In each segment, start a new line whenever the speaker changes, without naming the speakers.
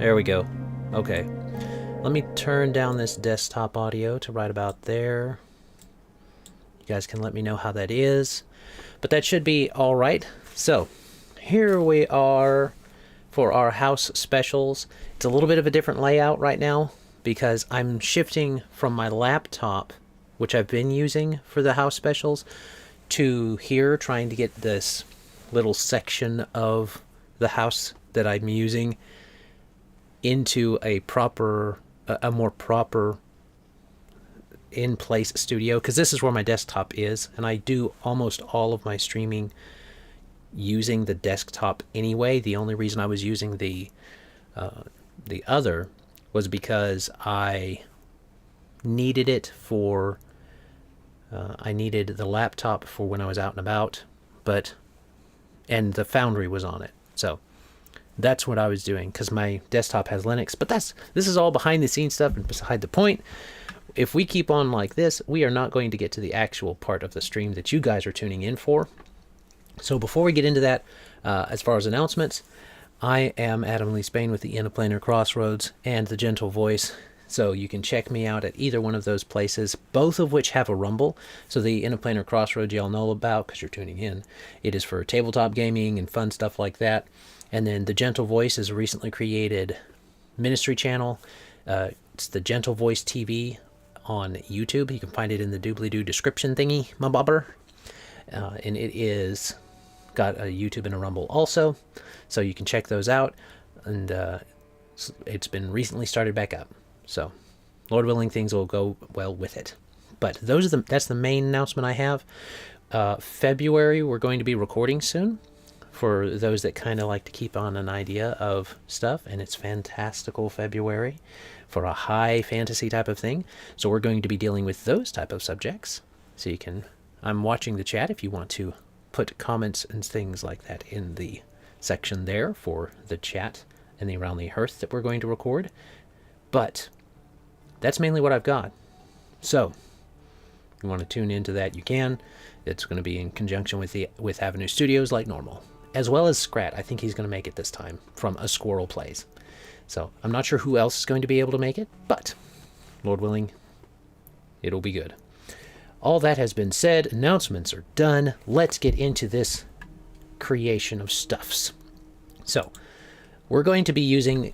There we go. Okay. Let me turn down this desktop audio to right about there. You guys can let me know how that is. But that should be all right. So, here we are for our house specials. It's a little bit of a different layout right now because I'm shifting from my laptop, which I've been using for the house specials, to here, trying to get this little section of the house that I'm using into a more proper in-place studio, because this is where my desktop is, and I do almost all of my streaming using the desktop anyway. The only reason I was using the other was because I needed it for I needed the laptop for when I was out and about, and the Foundry was on it, so that's what I was doing, because my desktop has Linux. But this is all behind the scenes stuff and beside the point. If we keep on like this, we are not going to get to the actual part of the stream that you guys are tuning in for. So before we get into that, as far as announcements, I am Adam Lee Spain with the Interplanar Crossroads and the Gentle Voice. So you can check me out at either one of those places, both of which have a Rumble. So the Interplanar Crossroads y'all know about because you're tuning in. It is for tabletop gaming and fun stuff like that. And then the Gentle Voice is a recently created ministry channel. It's the Gentle Voice TV on YouTube. You can find it in the doobly-doo description thingy, my bobber. And it is got a YouTube and a Rumble also, so you can check those out. And it's been recently started back up, so Lord willing, things will go well with it. But that's the main announcement I have. February, we're going to be recording soon, for those that kind of like to keep on an idea of stuff, and it's fantastical February for a high fantasy type of thing. So we're going to be dealing with those type of subjects. So you can, I'm watching the chat if you want to put comments and things like that in the section there for the chat and the Around the Hearth that we're going to record. But that's mainly what I've got. So if you want to tune into that, you can. It's going to be in conjunction with Avenue Studios like normal, as well as Scrat. I think he's going to make it this time from A Squirrel Plays. So I'm not sure who else is going to be able to make it, but Lord willing, it'll be good. All that has been said, announcements are done. Let's get into this creation of stuffs. So we're going to be using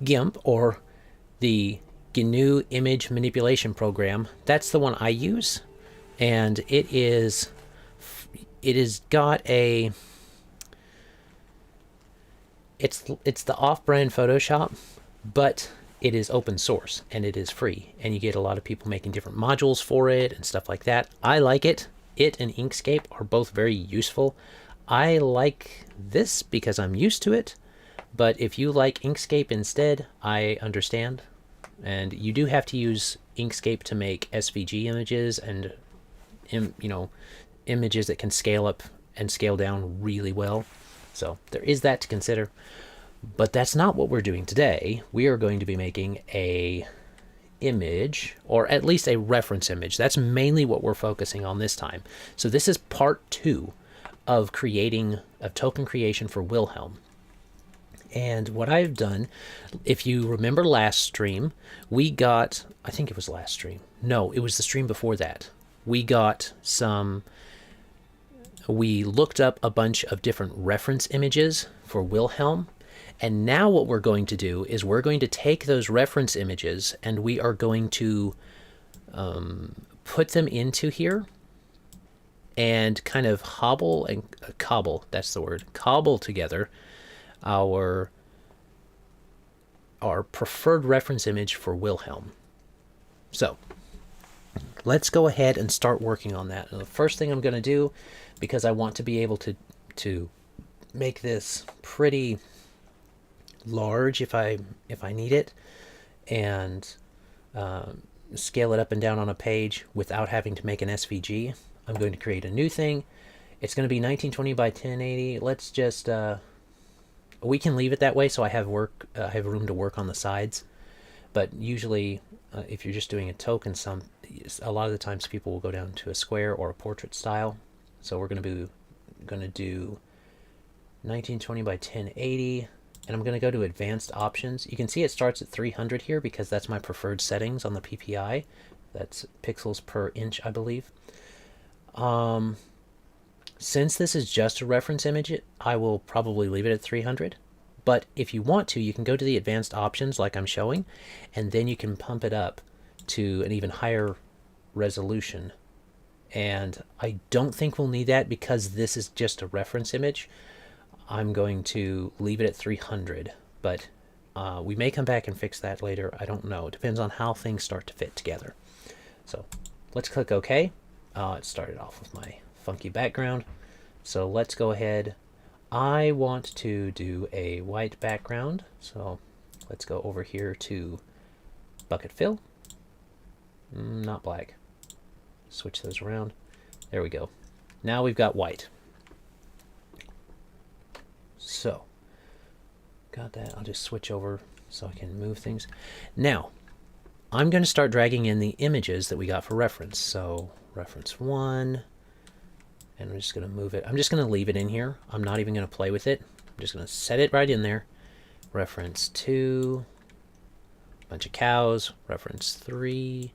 GIMP, or the GNU Image Manipulation Program. That's the one I use, and it is got a it's the off-brand Photoshop, but it is open source and it is free, and you get a lot of people making different modules for it and stuff like that. I like it. It and Inkscape are both very useful. I like this because I'm used to it, but if you like Inkscape instead, I understand. And you do have to use Inkscape to make SVG images and images that can scale up and scale down really well. So there is that to consider. But that's not what we're doing today. We are going to be making a image, or at least a reference image. That's mainly what we're focusing on this time. So this is part 2 of creating a token creation for Whilhelm. And what I've done, if you remember last stream, we got, I think it was last stream. No, it was the stream before that. We looked up a bunch of different reference images for Whilhelm. And now what we're going to do is we're going to take those reference images and we are going to put them into here and kind of cobble, that's the word, cobble together our preferred reference image for Whilhelm. So let's go ahead and start working on that. And the first thing I'm going to do, because I want to be able to make this pretty large if I need it, and scale it up and down on a page without having to make an SVG, I'm going to create a new thing. It's going to be 1920 by 1080. Let's just we can leave it that way so I have room to work on the sides. But usually if you're just doing a token, a lot of the times people will go down to a square or a portrait style. So we're going to do 1920 by 1080 and I'm going to go to advanced options. You can see it starts at 300 here because that's my preferred settings on the PPI. That's pixels per inch, I believe. Since this is just a reference image, I will probably leave it at 300. But if you want to, you can go to the advanced options like I'm showing, and then you can pump it up to an even higher resolution. And I don't think we'll need that because this is just a reference image. I'm going to leave it at 300, but we may come back and fix that later. I don't know. It depends on how things start to fit together. So let's click OK. It started off with my funky background. So let's go ahead. I want to do a white background. So let's go over here to bucket fill. Not black. Switch those around. There we go. Now we've got white. So, got that. I'll just switch over so I can move things. Now, I'm going to start dragging in the images that we got for reference. So, reference 1, and I'm just going to move it. I'm just going to leave it in here. I'm not even going to play with it. I'm just going to set it right in there. Reference 2, bunch of cows. Reference 3,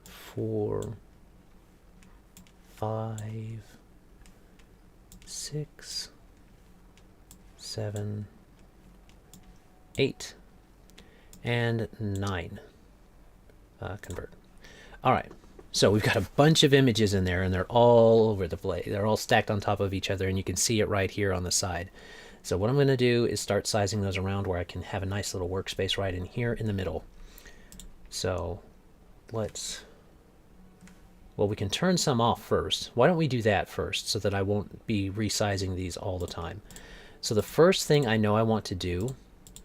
4, 5, 6, 7, 8, and 9. Convert. All right. So we've got a bunch of images in there, and they're all over the place. They're all stacked on top of each other, and you can see it right here on the side. So what I'm going to do is start sizing those around where I can have a nice little workspace right in here in the middle. So let's... Well, we can turn some off first. Why don't we do that first so that I won't be resizing these all the time? So the first thing I know I want to do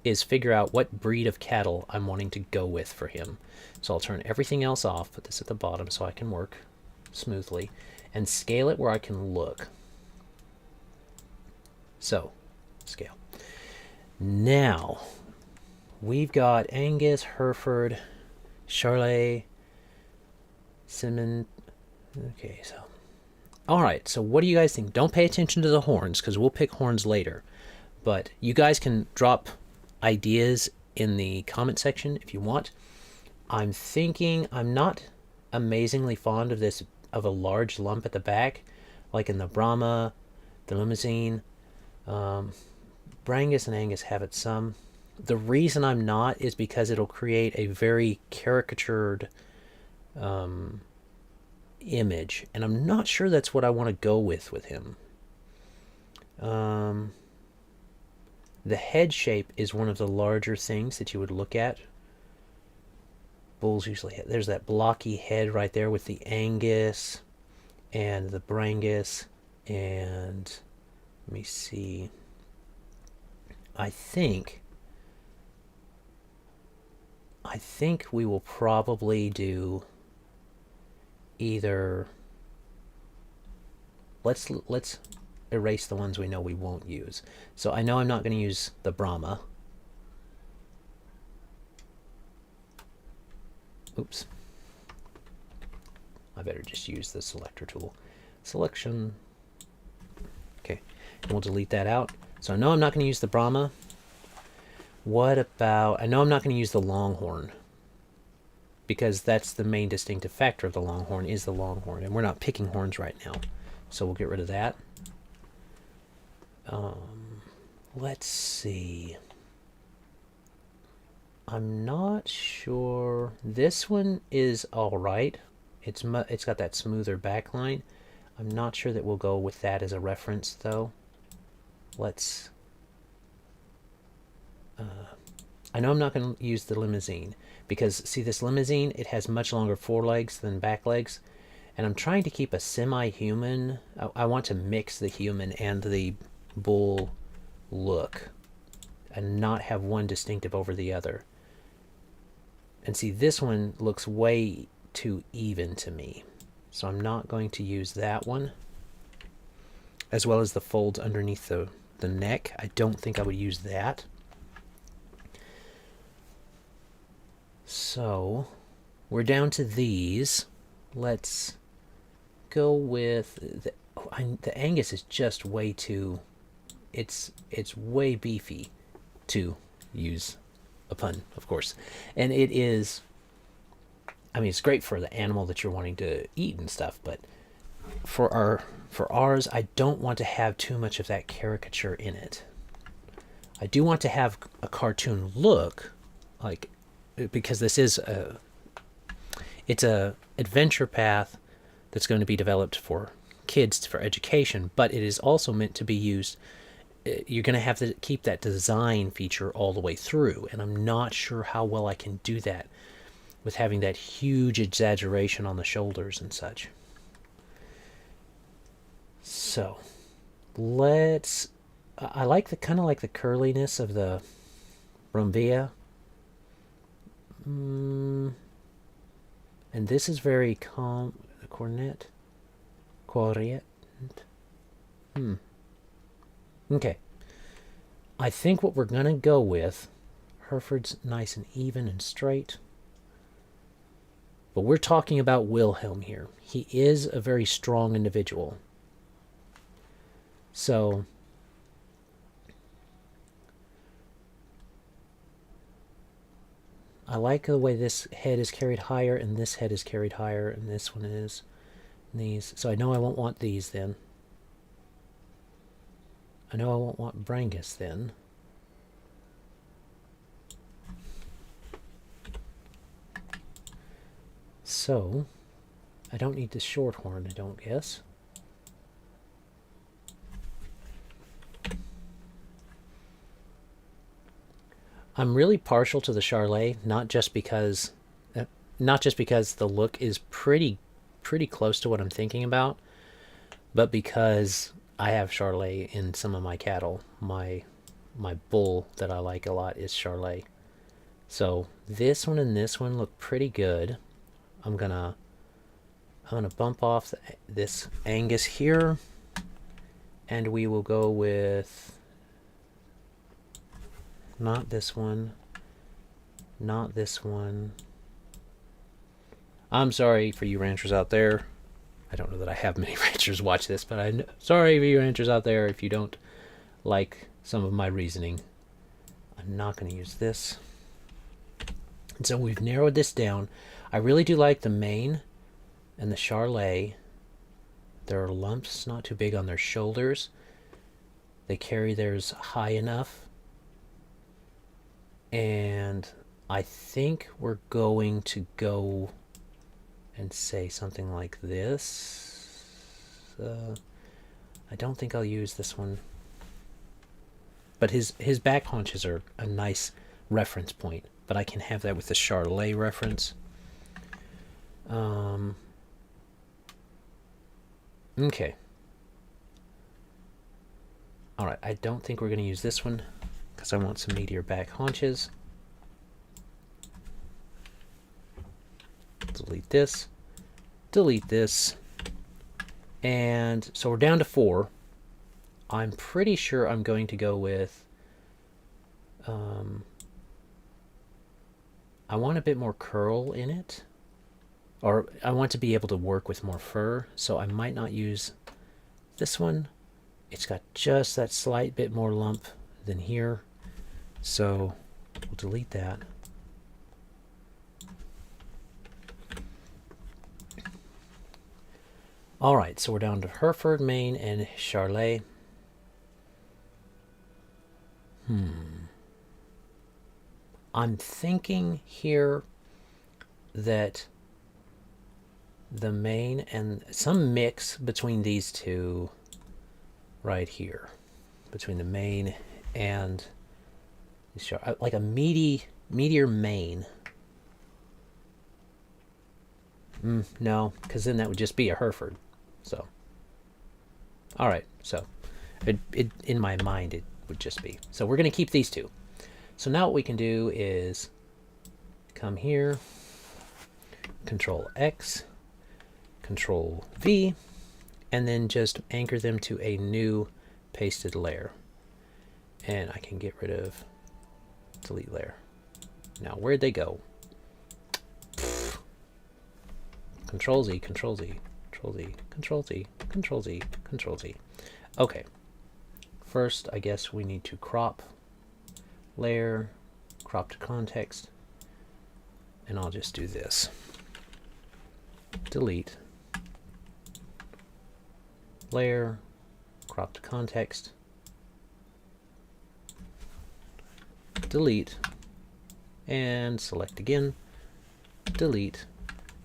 is figure out what breed of cattle I'm wanting to go with for him. So I'll turn everything else off, put this at the bottom so I can work smoothly, and scale it where I can look. So, scale. Now, we've got Angus, Hereford, Charolais, Cinnamon. Okay, so. Alright, so what do you guys think? Don't pay attention to the horns, because we'll pick horns later. But you guys can drop ideas in the comment section if you want. I'm thinking, I'm not amazingly fond of this, of a large lump at the back, like in the Brahma, the Limousine. Brangus and Angus have it some. The reason I'm not is because it'll create a very caricatured image, and I'm not sure that's what I want to go with him. The head shape is one of the larger things that you would look at. Bulls usually have, there's that blocky head right there with the Angus and the Brangus, and let me see. I think we will probably do either. Let's erase the ones we know we won't use. So I know I'm not going to use the Brahma. Oops. I better just use the selector tool. Selection. Okay, and we'll delete that out. So I know I'm not going to use the Brahma. What about, I know I'm not going to use the Longhorn, because that's the main distinctive factor of the Longhorn is the Longhorn, and we're not picking horns right now. So we'll get rid of that. Let's see. I'm not sure. This one is all right. It's got that smoother backline. I'm not sure that we'll go with that as a reference, though. Let's... I know I'm not going to use the Limousine, because, see, this Limousine, it has much longer forelegs than back legs, and I'm trying to keep a semi-human. I want to mix the human and the bull look, and not have one distinctive over the other. And see, this one looks way too even to me, so I'm not going to use that one. As well as the folds underneath the neck. I don't think I would use that. So, we're down to these. Let's go with... The Angus is just way too it's way beefy, to use a pun, of course. And it is, I mean, it's great for the animal that you're wanting to eat and stuff, but for ours, I don't want to have too much of that caricature in it. I do want to have a cartoon look, like, because this is it's a adventure path that's going to be developed for kids for education, but it is also meant to be used. You're going to have to keep that design feature all the way through, and I'm not sure how well I can do that with having that huge exaggeration on the shoulders and such. So let's, I like the kind of like the curliness of the Brumbia. And this is very calm. The cornet. Okay. I think what we're going to go with, Hereford's nice and even and straight. But we're talking about Whilhelm here. He is a very strong individual. So I like the way this head is carried higher and this head is carried higher and this one is. And these. So I know I won't want these then. I know I won't want Brangus then. So I don't need the short horn, I don't guess. I'm really partial to the Charlet, not just because the look is pretty close to what I'm thinking about, but because I have Charlet in some of my cattle. My bull that I like a lot is Charlet. So this one and this one look pretty good. I'm gonna bump off this Angus here, and we will go with not this one, not this one. I'm sorry for you ranchers out there. I don't know that I have many ranchers watch this, but I'm sorry for you ranchers out there if you don't like some of my reasoning. I'm not going to use this. And so we've narrowed this down. I really do like the mane and the Charlet. There are lumps not too big on their shoulders. They carry theirs high enough. And I think we're going to go and say something like this. I don't think I'll use this one. But his back haunches are a nice reference point. But I can have that with the Charlet reference. Okay. Alright, I don't think we're going to use this one, because I want some meatier back haunches. Delete this. Delete this. And so we're down to 4. I'm pretty sure I'm going to go with... I want a bit more curl in it. Or I want to be able to work with more fur, so I might not use this one. It's got just that slight bit more lump than here. So we'll delete that. Alright, so we're down to Hereford, mane, and Charlet. I'm thinking here that the mane and some mix between these two right here. Between the mane and the like a meatier mane. No, because then that would just be a Hereford. So, all right. So, in my mind, it would just be. So we're going to keep these two. So now what we can do is come here, Control X, Control V, and then just anchor them to a new pasted layer. And I can get rid of delete layer. Now, where'd they go? Control Z, Control Z, Control Z, Control Z, Control Z, Control Z. Okay. first, I guess we need to crop, layer, crop to context, and I'll just do this. Delete, layer, crop to context, delete, and select again, delete,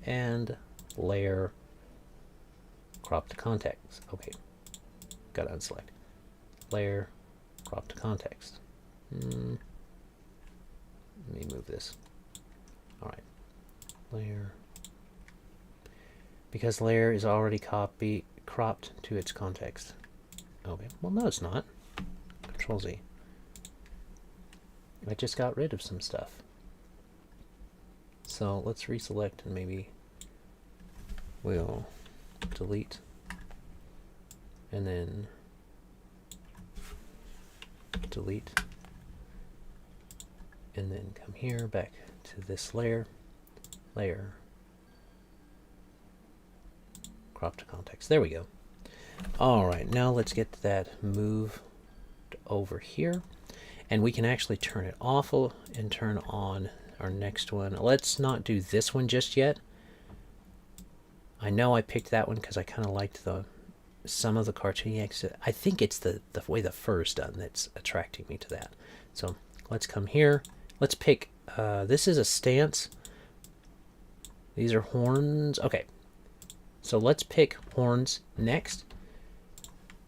and layer, crop to context. Okay, gotta unselect. Layer, crop to context. Let me move this. Alright, layer. Because layer is already cropped to its context. Okay, well no it's not. Control Z. I just got rid of some stuff. So let's reselect and maybe we'll delete and then delete and then come here back to this layer, crop to context. There we go. Alright, now let's get that moved over here and we can actually turn it off and turn on our next one. Let's not do this one just yet. I know I picked that one because I kind of liked some of the cartoony exit. I think it's the way the fur is done that's attracting me to that. So let's come here. Let's pick, this is a stance. These are horns. Okay. So let's pick horns next.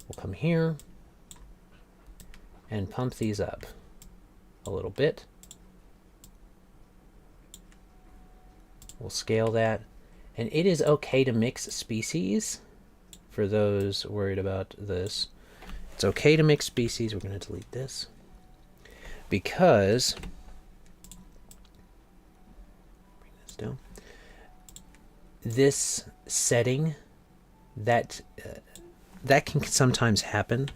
We'll come here and pump these up a little bit. We'll scale that. And it is okay to mix species. For those worried about this, it's okay to mix species. We're going to delete this because bring this down. This setting that can sometimes happen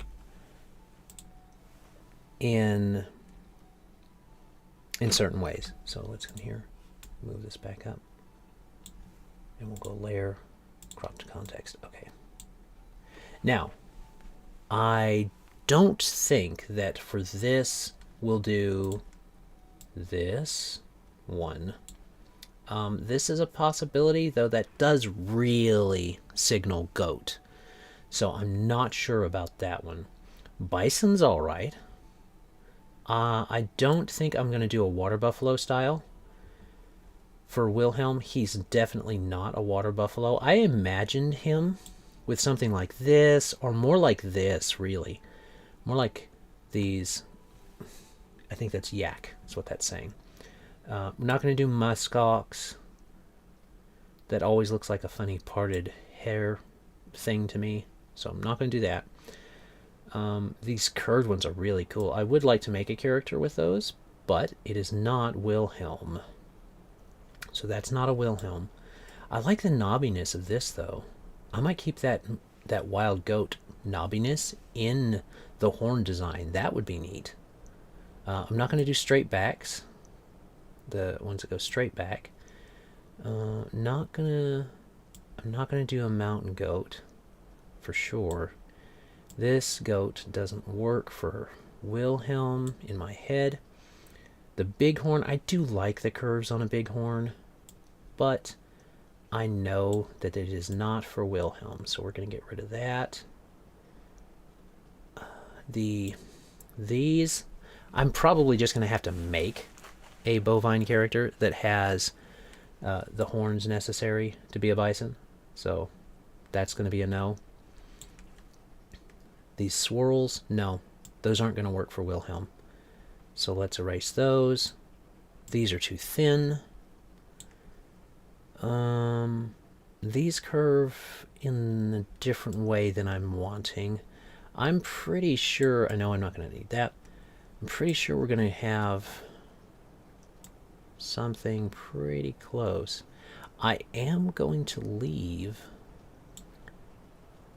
in certain ways. So let's come here, move this back up, and we'll go layer, crop to context. Okay. Now, I don't think that for this we'll do this one. This is a possibility, though that does really signal goat. So I'm not sure about that one. Bison's alright. I don't think I'm going to do a water buffalo style. For Whilhelm, he's definitely not a water buffalo. I imagined him with something like this, or more like this, really. More like these. I think that's yak, is what that's saying. I'm not going to do muskox. That always looks like a funny parted hair thing to me, so I'm not going to do that. These curved ones are really cool. I would like to make a character with those, but it is not Whilhelm. So that's not a Whilhelm. I like the knobbiness of this, though. I might keep that wild goat knobbiness in the horn design. That would be neat. I'm not going to do straight backs. The ones that go straight back. I'm not gonna do a mountain goat for sure. This goat doesn't work for Whilhelm in my head. The bighorn, I do like the curves on a bighorn, but I know that it is not for Whilhelm, so we're going to get rid of that. These, I'm probably just going to have to make a bovine character that has the horns necessary to be a bison, so that's going to be a no. These swirls, no, those aren't going to work for Whilhelm, so let's erase those. These are too thin. These curve in a different way than I'm wanting. I'm pretty sure, I know I'm not going to need that. I'm pretty sure we're going to have something pretty close. I am going to leave.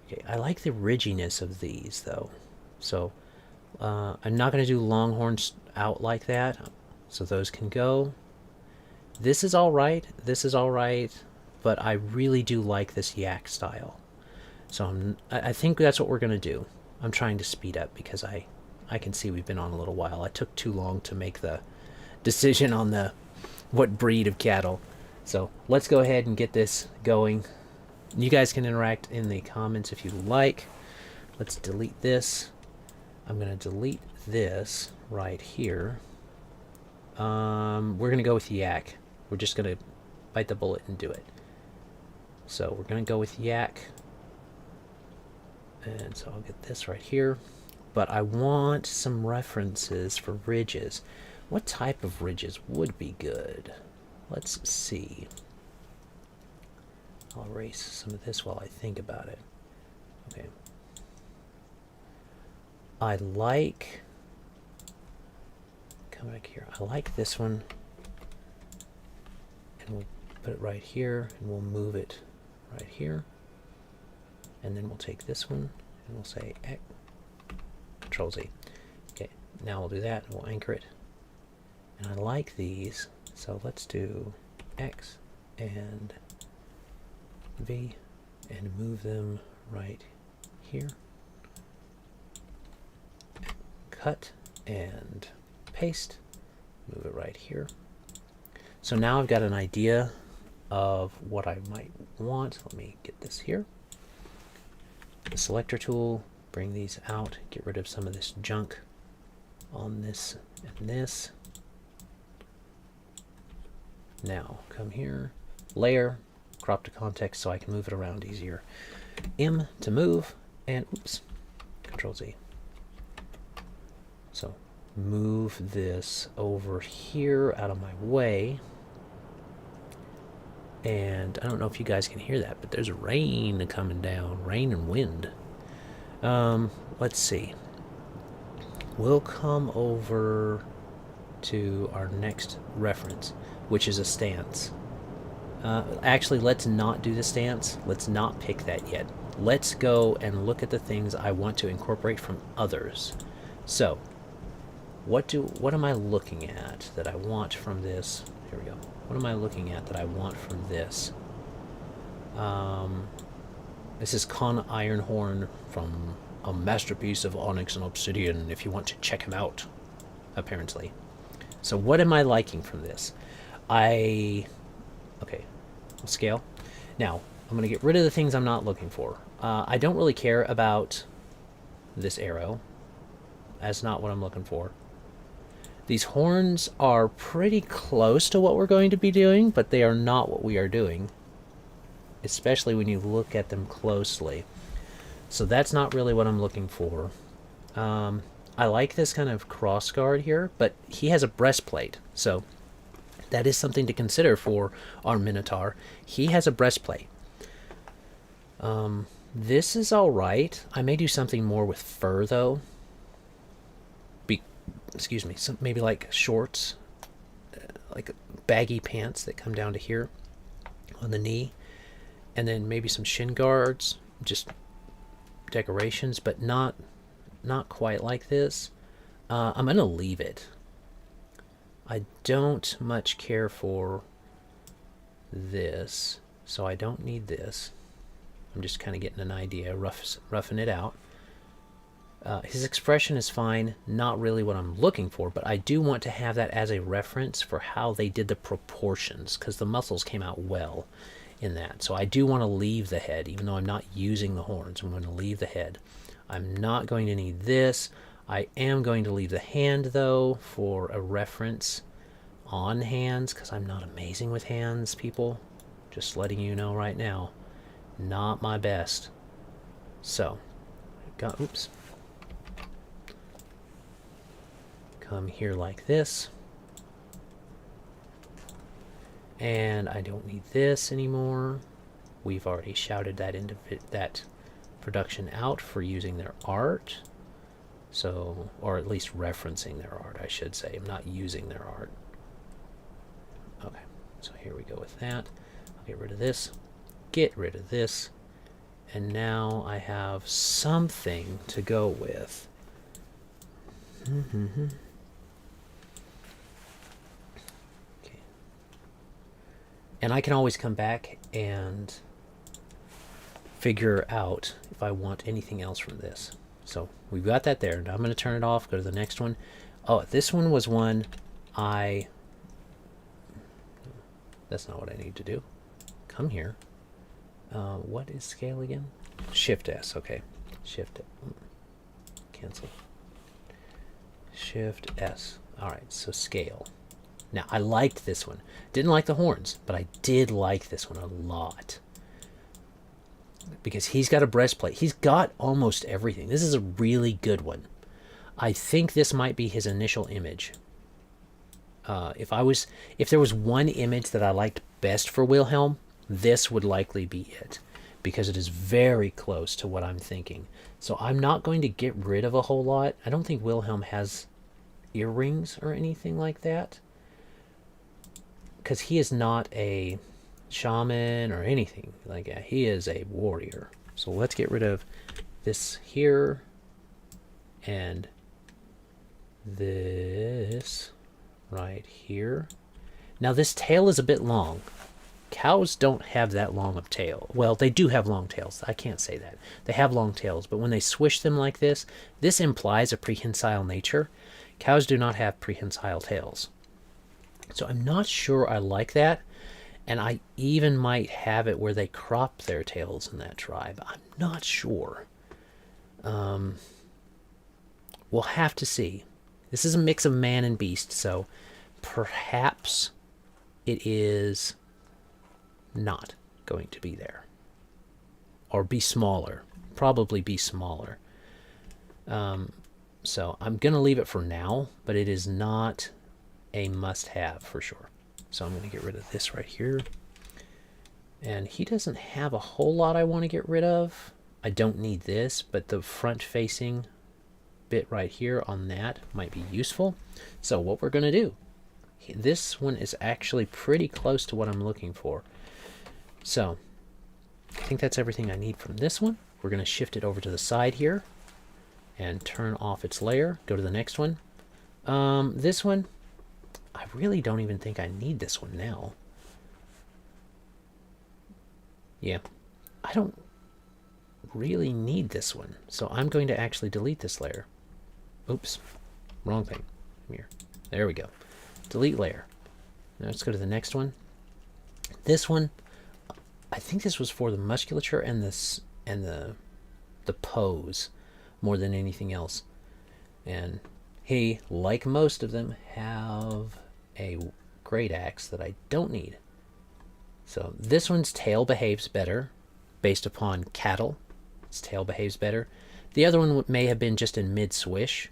Okay, I like the ridginess of these, though. So, I'm not going to do longhorns out like that. So those can go. This is alright. This is alright. But I really do like this yak style. So I think that's what we're going to do. I'm trying to speed up because I can see we've been on a little while. I took too long to make the decision on the what breed of cattle. So let's go ahead and get this going. You guys can interact in the comments if you like. Let's delete this. I'm going to delete this right here. We're going to go with yak. We're just going to bite the bullet and do it. So we're going to go with yak. And so I'll get this right here. But I want some references for ridges. What type of ridges would be good? Let's see. I'll erase some of this while I think about it. Okay. I like... Come back here. I like this one. And we'll put it right here. And we'll move it right here. And then we'll take this one. And we'll say X. Control Z. Okay. Now we'll do that. And we'll anchor it. And I like these. So let's do X and V. And move them right here. Cut and paste, move it right here. So now I've got an idea of what I might want. Let me get this here. The selector tool, bring these out, get rid of some of this junk on this and this. Now come here, layer, crop to context so I can move it around easier. M to move, and oops, Control Z. So move this over here out of my way. And I don't know if you guys can hear that, but there's rain coming down, rain and wind. Let's see. We'll come over to our next reference, which is a stance. Actually, let's not do the stance. Let's not pick that yet. Let's go and look at the things I want to incorporate from others. So, what am I looking at that I want from this? Here we go. What am I looking at that I want from this? This is Con Ironhorn from A Masterpiece of Onyx and Obsidian, if you want to check him out, apparently. So what am I liking from this? Okay, I'll scale. Now, I'm going to get rid of the things I'm not looking for. I don't really care about this arrow. That's not what I'm looking for. These horns are pretty close to what we're going to be doing, but they are not what we are doing, especially when you look at them closely. So that's not really what I'm looking for. I like this kind of cross guard here, but he has a breastplate, so that is something to consider for our Minotaur. He has a breastplate. This is alright. I may do something more with fur, though. Excuse me, maybe like shorts, like baggy pants that come down to here on the knee, and then maybe some shin guards, just decorations, but not quite like this. I'm gonna leave it. I don't much care for this, so I don't need this. I'm just kind of getting an idea, roughing it out. His expression is fine, not really what I'm looking for, but I do want to have that as a reference for how they did the proportions, because the muscles came out well in that. So I do want to leave the head, even though I'm not using the horns. I'm going to leave the head. I'm not going to need this. I am going to leave the hand, though, for a reference on hands, because I'm not amazing with hands, people. Just letting you know right now. Not my best. So, oops. Come here like this. And I don't need this anymore. We've already shouted that production out for using their art. So, or at least referencing their art, I should say. I'm not using their art. Okay, so here we go with that. I'll get rid of this. Get rid of this. And now I have something to go with. Okay. And I can always come back and figure out if I want anything else from this. So we've got that there. Now I'm going to turn it off, go to the next one. Oh, this one was one that's not what I need to do. Come here. What is scale again? Shift S, okay. Shift, cancel. Shift S. Alright, so scale. Now, I liked this one. Didn't like the horns, but I did like this one a lot. Because he's got a breastplate. He's got almost everything. This is a really good one. I think this might be his initial image. If there was one image that I liked best for Whilhelm, this would likely be it, because it is very close to what I'm thinking. So I'm not going to get rid of a whole lot. I don't think Whilhelm has earrings or anything like that, because he is not a shaman or anything like that. He is a warrior. So let's get rid of this here and this right here. Now this tail is a bit long. Cows don't have that long of tail. Well, they do have long tails. I can't say that. They have long tails, but when they swish them like this implies a prehensile nature. Cows do not have prehensile tails. So I'm not sure I like that. And I even might have it where they crop their tails in that tribe. I'm not sure. We'll have to see. This is a mix of man and beast, so perhaps it is not going to be there. Or be smaller. Probably be smaller. So I'm going to leave it for now, but it is not a must-have for sure. So I'm going to get rid of this right here. And he doesn't have a whole lot I want to get rid of. I don't need this, but the front-facing bit right here on that might be useful. So what we're going to do, this one is actually pretty close to what I'm looking for. So I think that's everything I need from this one. We're going to shift it over to the side here and turn off its layer. Go to the next one. This one, I really don't even think I need this one now. Yeah, I don't really need this one. So I'm going to actually delete this layer. Oops, wrong thing. Come here. There we go. Delete layer. Now let's go to the next one. This one, I think this was for the musculature and this and the pose more than anything else. And he, like most of them, have a great axe that I don't need. So this one's tail behaves better based upon cattle. Its tail behaves better. The other one may have been just in mid-swish.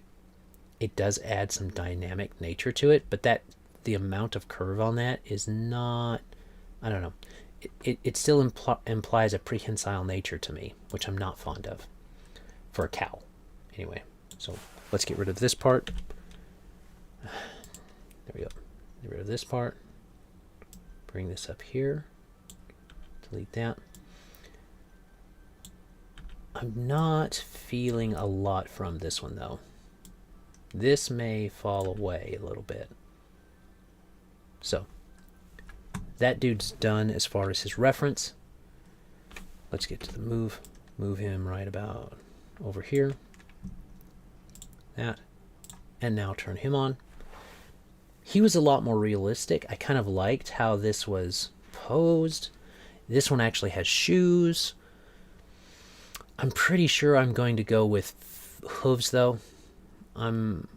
It does add some dynamic nature to it, but the amount of curve on that is not, I don't know. It still implies a prehensile nature to me, which I'm not fond of for a cow. Anyway, so let's get rid of this part. There we go. Get rid of this part. Bring this up here. Delete that. I'm not feeling a lot from this one, though. This may fall away a little bit. So, that dude's done as far as his reference. Let's get to the move. Move him right about over here. That. And now turn him on. He was a lot more realistic. I kind of liked how this was posed. This one actually has shoes. I'm pretty sure I'm going to go with hooves, though. I'm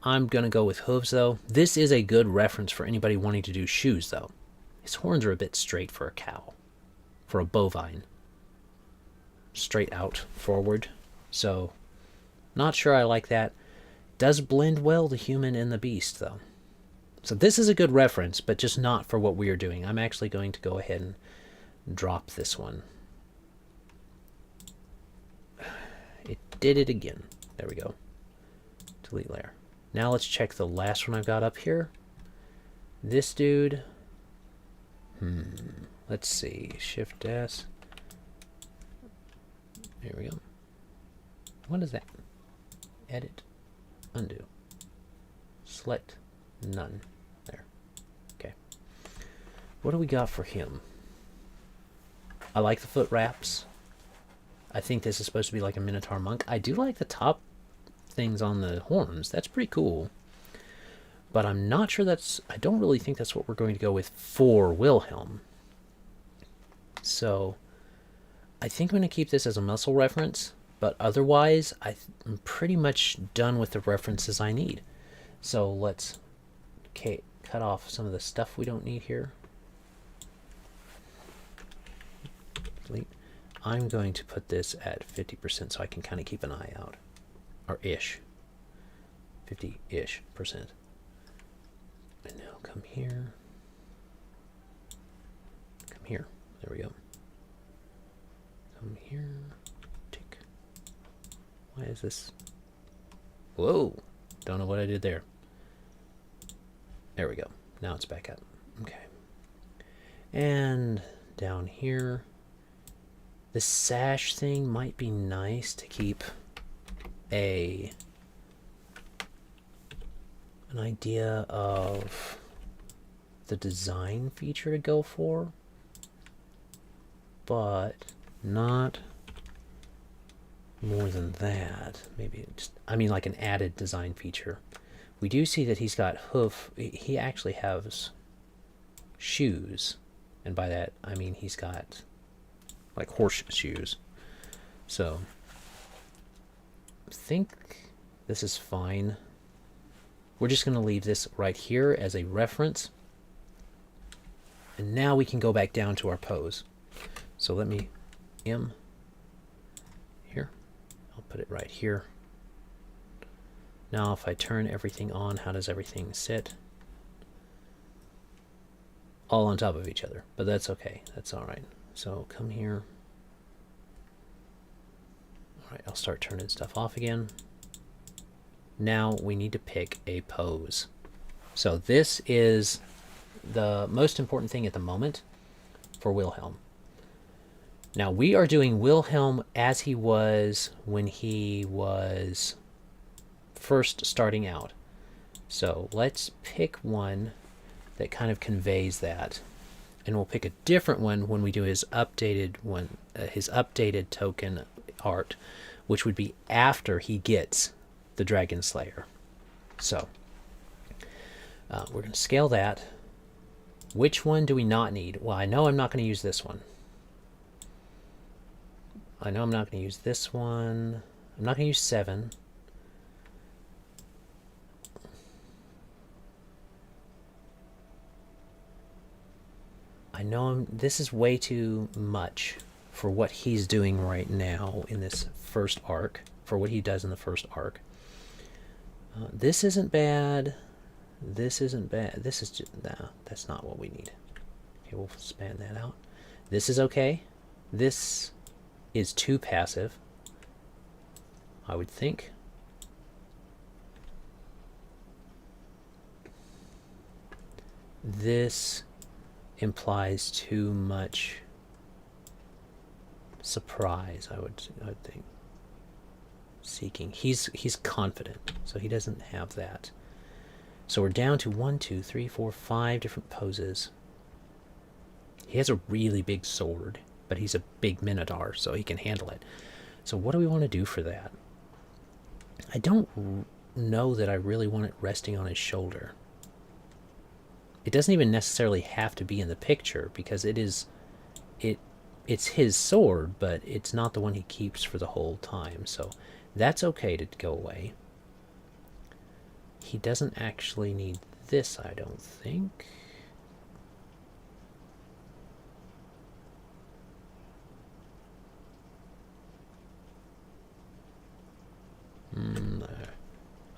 going to go with hooves, though. This is a good reference for anybody wanting to do shoes, though. His horns are a bit straight for a cow. For a bovine. Straight out, forward. So, not sure I like that. Does blend well the human and the beast, though. So this is a good reference, but just not for what we are doing. I'm actually going to go ahead and drop this one. It did it again. There we go. Delete layer. Now let's check the last one I've got up here. This dude. Let's see. Shift S. There we go. What is that? Edit. Undo. Select. None. There. Okay. What do we got for him? I like the foot wraps. I think this is supposed to be like a Minotaur monk. I do like the top things on the horns. That's pretty cool. But I'm not sure I don't really think that's what we're going to go with for Whilhelm. So I think I'm going to keep this as a muscle reference, but otherwise I'm pretty much done with the references I need. So let's cut off some of the stuff we don't need here. Delete. I'm going to put this at 50% so I can kind of keep an eye out. Or ish. 50-ish percent. And now come here. Come here. There we go. Come here. Tick. Why is this? Whoa. Don't know what I did there. There we go. Now it's back up. Okay. And down here. The sash thing might be nice to keep an idea of the design feature to go for, but not more than that. Maybe just, I mean, like an added design feature. We do see that he's got he actually has shoes, and by that I mean he's got like horseshoes. So I think this is fine. We're just going to leave this right here as a reference. And now we can go back down to our pose. So let me here. I'll put it right here. Now if I turn everything on, how does everything sit? All on top of each other, but that's okay. That's all right. So come here. All right, I'll start turning stuff off again. Now we need to pick a pose. So this is the most important thing at the moment for Whilhelm. Now we are doing Whilhelm as he was when he was first starting out. So let's pick one that kind of conveys that. And we'll pick a different one when we do his updated one, his updated token art, which would be after he gets the Dragon Slayer. So we're going to scale that. Which one do we not need? Well, I know I'm not going to use this one. I know I'm not going to use this one. I'm not going to use 7. I know this is way too much for what he's doing right now in this first arc, for what he does in the first arc. This isn't bad. This isn't bad. This is just, no, that's not what we need. Okay, we'll span that out. This is okay. This is too passive, I would think. This implies too much surprise, I would think. Seeking. He's confident, so he doesn't have that. So we're down to 1, 2, 3, 4, 5 different poses. He has a really big sword, but he's a big Minotaur, so he can handle it. So what do we want to do for that? I don't know that I really want it resting on his shoulder. It doesn't even necessarily have to be in the picture, because it's his sword, but it's not the one he keeps for the whole time. So that's okay to go away. He doesn't actually need this, I don't think.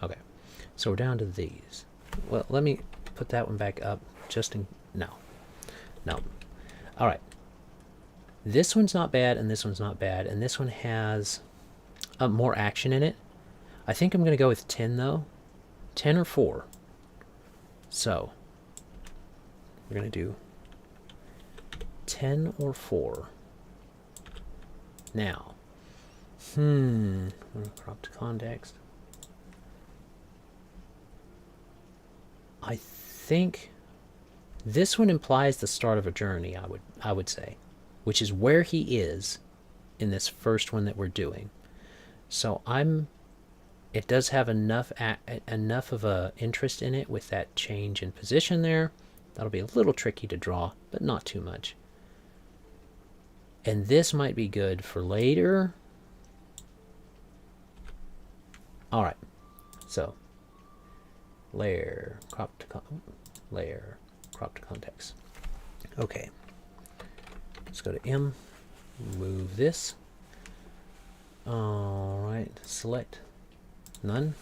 Okay, so we're down to these. Well, let me put that one back up just in... No. All right. This one's not bad, and this one's not bad, and this one has more action in it. I think I'm going to go with 10, though. 10 or 4. So, we're going to do 10 or 4. Now, I'm going to crop to context. I think this one implies the start of a journey, I would say, which is where he is in this first one that we're doing. So it does have enough of a interest in it with that change in position there. That'll be a little tricky to draw, but not too much. And this might be good for later. All right, so layer, crop to layer, crop to context. Okay, let's go to M, move this. All right, select none.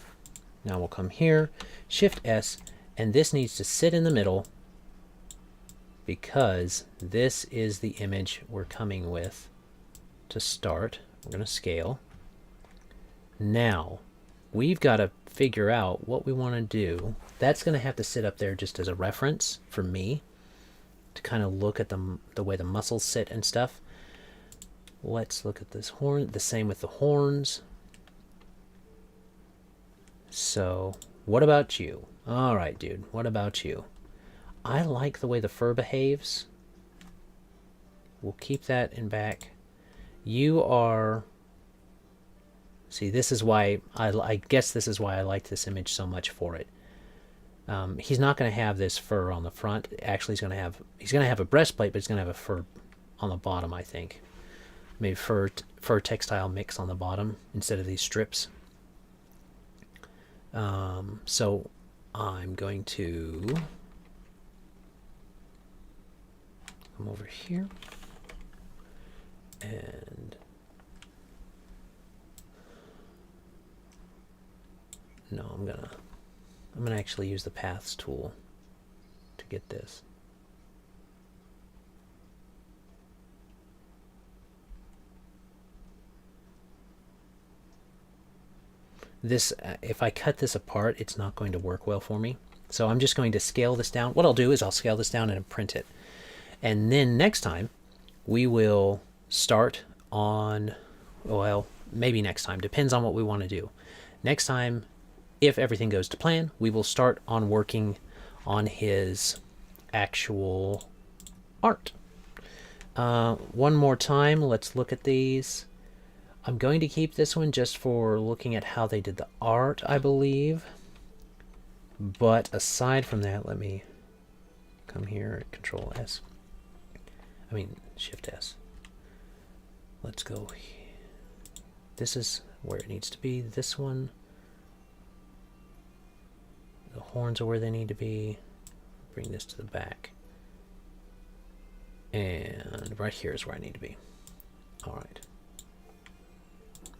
Now we'll come here, Shift S, and this needs to sit in the middle because this is the image we're coming with to start. We're going to scale. Now we've got to figure out what we want to do. That's going to have to sit up there just as a reference for me to kind of look at the way the muscles sit and stuff. Let's look at this horn. The same with the horns. So what about you? All right, dude, what about you? I like the way the fur behaves. We'll keep that in back. You are... See, this is why I guess this is why I like this image so much for it. He's not going to have this fur on the front. Actually, he's going to have a breastplate, but he's going to have a fur on the bottom, I think. Maybe fur textile mix on the bottom instead of these strips. So I'm going to come over here and no, I'm gonna actually use the paths tool to get this. This, if I cut this apart, it's not going to work well for me. So I'm just going to scale this down. What I'll do is I'll scale this down and print it. And then next time, we will start on, well, maybe next time. Depends on what we want to do. Next time, if everything goes to plan, we will start on working on his actual art. One more time, let's look at these. I'm going to keep this one just for looking at how they did the art, I believe. But aside from that, let me come here, Control S. I mean, Shift S. Let's go here. This is where it needs to be. This one. The horns are where they need to be. Bring this to the back. And right here is where I need to be. All right.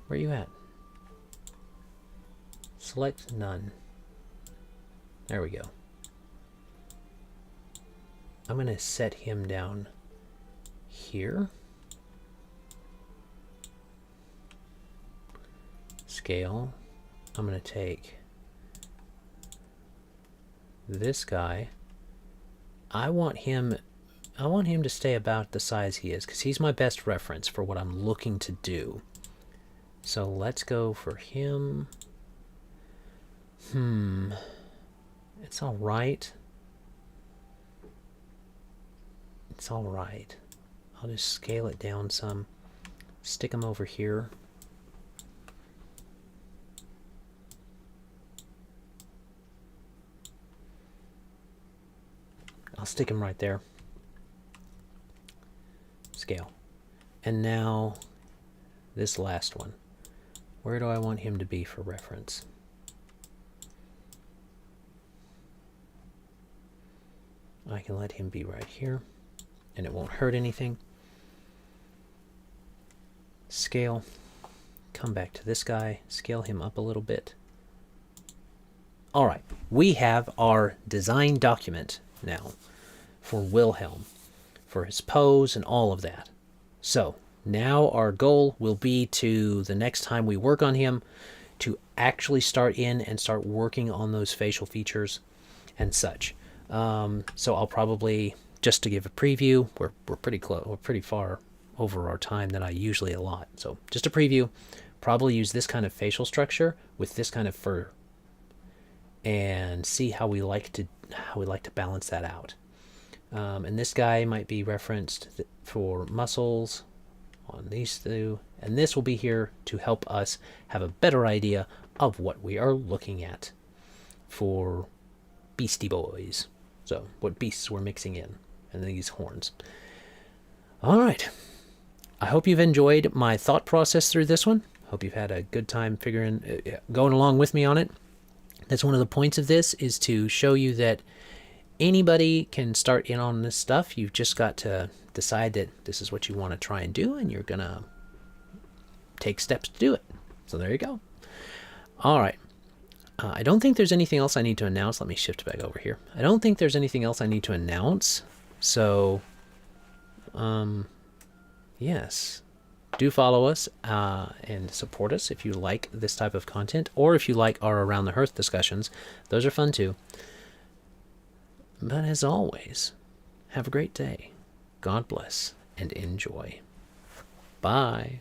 Where are you at? Select none. There we go. I'm going to set him down here. Scale. I'm going to take this guy. I want him to stay about the size he is because he's my best reference for what I'm looking to do. So let's go for him. It's all right. It's all right. I'll just scale it down some. Stick him over here. I'll stick him right there. Scale. And now this last one. Where do I want him to be for reference? I can let him be right here, and it won't hurt anything. Scale. Come back to this guy. Scale him up a little bit. All right. We have our design document now for Whilhelm, for his pose and all of that. So now our goal will be to, the next time we work on him, to actually start in and start working on those facial features and such. So I'll probably, just to give a preview, we're pretty close, we're pretty far over our time that I usually allot. So just a preview, probably use this kind of facial structure with this kind of fur, and see how we like to balance that out. And this guy might be referenced for muscles on these two, And this will be here to help us have a better idea of what we are looking at for Beastie Boys. So, what beasts we're mixing in, and these horns. All right. I hope you've enjoyed my thought process through this one. Hope you've had a good time going along with me on it. That's one of the points of this, is to show you that anybody can start in on this stuff. You've just got to decide that this is what you want to try and do, and you're going to take steps to do it. So there you go. All right. I don't think there's anything else I need to announce. Let me shift back over here. I don't think there's anything else I need to announce. So, yes. Do follow us and support us if you like this type of content, or if you like our Around the Hearth discussions. Those are fun too. But as always, have a great day. God bless and enjoy. Bye.